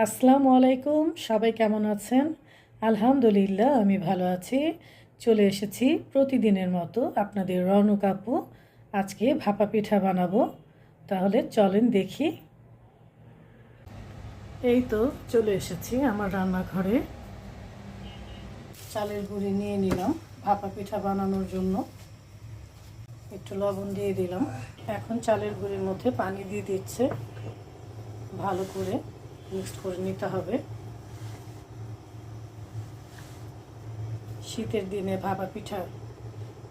আসসালামু আলাইকুম, সবাই কেমন আছেন? আলহামদুলিল্লাহ, আমি ভালো আছি। চলে এসেছি প্রতিদিনের মতো আপনাদের রৌনক আপু। আজকে ভাপা পিঠা বানাবো, তাহলে চলেন দেখি। এই তো চলে এসেছি আমার রান্নাঘরে। চালের গুঁড়ি নিয়ে নিলাম ভাপা পিঠা বানানোর জন্য। একটু লবণ দিয়ে দিলাম। এখন চালের গুঁড়ির মধ্যে পানি দিয়ে দিচ্ছে, ভালো করে মিক্সড করে নিতে হবে। শীতের দিনে ভাপা পিঠা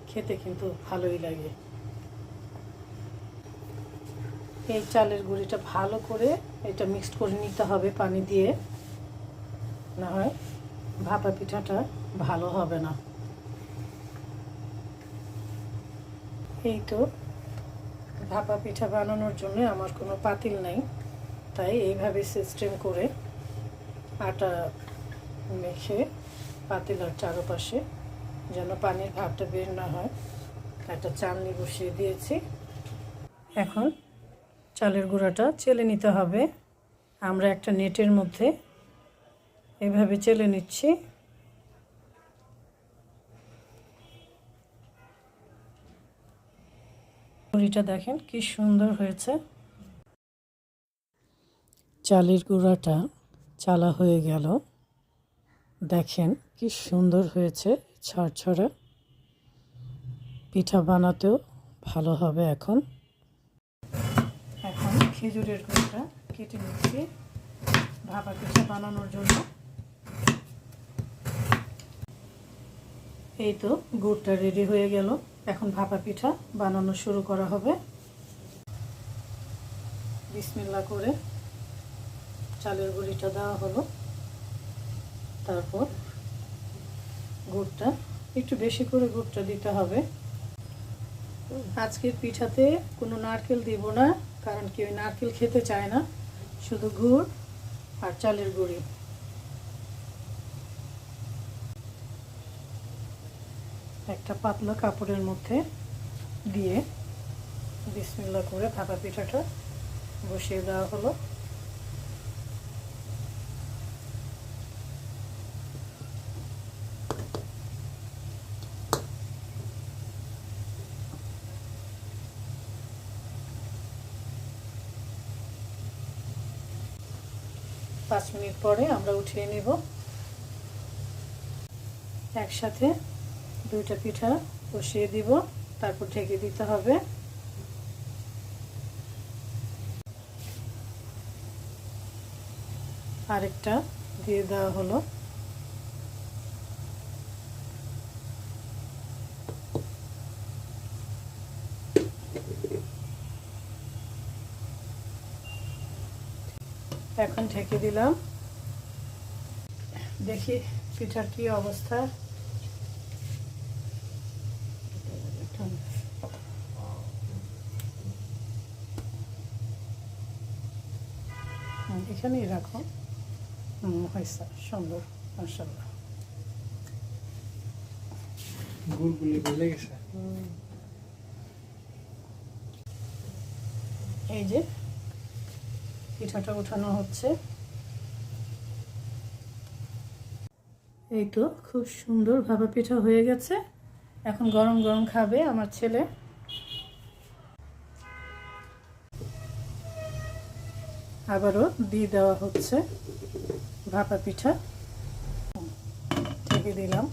খেতে কিন্তু ভালোই লাগে। এই চালের গুঁড়িটা ভালো করে এটা মিক্সড করে নিতে হবে পানি দিয়ে, না হয় ভাপা পিঠাটা ভালো হবে না। এই তো ভাপা পিঠা বানানোর জন্য আমার কোনো পাতিল নাই, তাই এইভাবে সিস্টেম করে আটা মেখে পাতিলার চারপাশে যেন পানির ভাবটা বের না হয় একটা চালনি বসিয়ে দিয়েছি। এখন চালের গুঁড়াটা চেলে নিতে হবে। আমরা একটা নেটের মধ্যে এভাবে চেলে নিচ্ছি। গুঁড়িটা দেখেন কি সুন্দর হয়েছে। চালের গুঁড়াটা চালা হয়ে গেল, দেখেন কি সুন্দর হয়েছে, ছড়ছড়া। পিঠা বানাতেও ভালো হবে। এখন খেজুরের গুড়টা কেটে নিচ্ছি ভাপা পিঠা বানানোর জন্য। এই তো গুড়টা রেডি হয়ে গেল। এখন ভাপা পিঠা বানানো শুরু করা হবে। বিসমিল্লাহ করে চালের গুঁড়িটা দেওয়া হলো, তারপর গুড়টা একটু বেশি করে গুড়টা দিতে হবে। আজকের পিঠাতে কোনো নারকেল দিব না, কারণ কেউ নারকেল খেতে চায় না, শুধু গুড় আর চালের গুঁড়ি। একটা পাতলা কাপড়ের মধ্যে দিয়ে বিসমিল্লাহ করে ভাপা পিঠাটা বসিয়ে দেওয়া হলো। পাঁচ মিনিট পরে আমরা উঠিয়ে নেব। একসাথে দুইটা পিঠা বসিয়ে দিব, তারপর ঢেকে দিতে হবে। আরেকটা দিয়ে দেওয়া হলো। এখন ঢেকে দিলাম, দেখি পিঠার কি অবস্থা। এখানেই রাখো। হয়েছে সুন্দর, মাশাআল্লাহ। এই যে পিঠাটা উঠানো হচ্ছে। এই তো খুব সুন্দর ভাপা পিঠা হয়ে গেছে। এখন গরম গরম খাবে আমার ছেলে। আবারও দিয়ে দেওয়া হচ্ছে ভাপা পিঠা, ঢেকে দিলাম।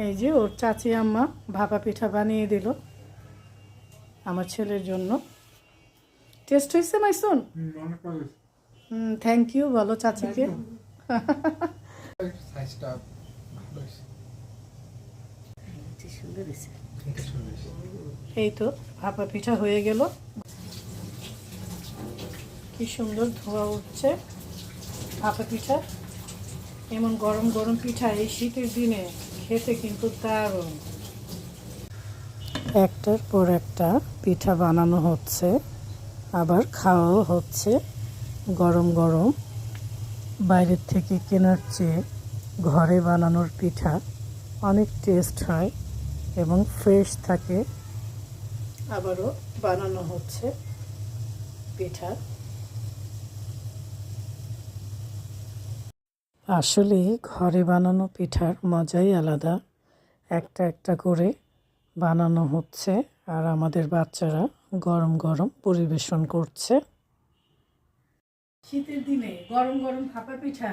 এই যে ওর চাচি আম্মা ভাপা পিঠা বানিয়ে দিল আমার ছেলের জন্য। টেস্ট হয়েছে মাইসুন? থ্যাংক ইউ বলো চাচিকে। এই তো ভাপা পিঠা হয়ে গেল। কি সুন্দর ধোঁয়া উঠছে ভাপা পিঠা। এমন গরম গরম পিঠা এই শীতের দিনে খেতে কিন্তু দারুণ। একটার পর একটা পিঠা বানানো হচ্ছে, আবার খাওয়াও হচ্ছে গরম গরম। বাইরের থেকে কেনার চেয়ে ঘরে বানানোর পিঠা অনেক টেস্ট হয় এবং ফ্রেশ থাকে। আবারও বানানো হচ্ছে পিঠা। আসলে ঘরে বানানো পিঠার মজাই আলাদা। একটা একটা করে বানানো হচ্ছে আর আমাদের বাচ্চারা গরম গরম পরিবেশন করছে। শীতের দিনে গরম গরম ভাপা পিঠা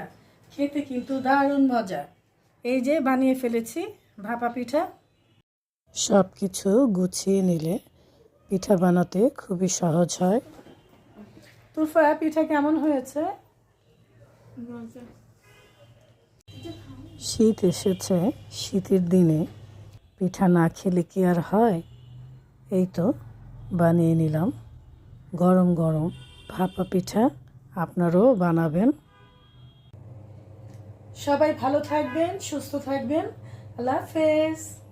খেতে কিন্তু দারুণ মজা। এই যে বানিয়ে ফেলেছি ভাপা পিঠা। সব কিছু গুছিয়ে নিলে পিঠা বানাতে খুবই সহজ হয়। তুফা, পিঠা কেমন হয়েছে? শীত এসেছে, শীতের দিনে পিঠা না খেলে কি আর হয়। এই তো বানিয়ে নিলাম গরম গরম ভাপা পিঠা। আপনারাও বানাবেন। সবাই ভালো থাকবেন, সুস্থ থাকবেন। আল্লাহ হাফেজ।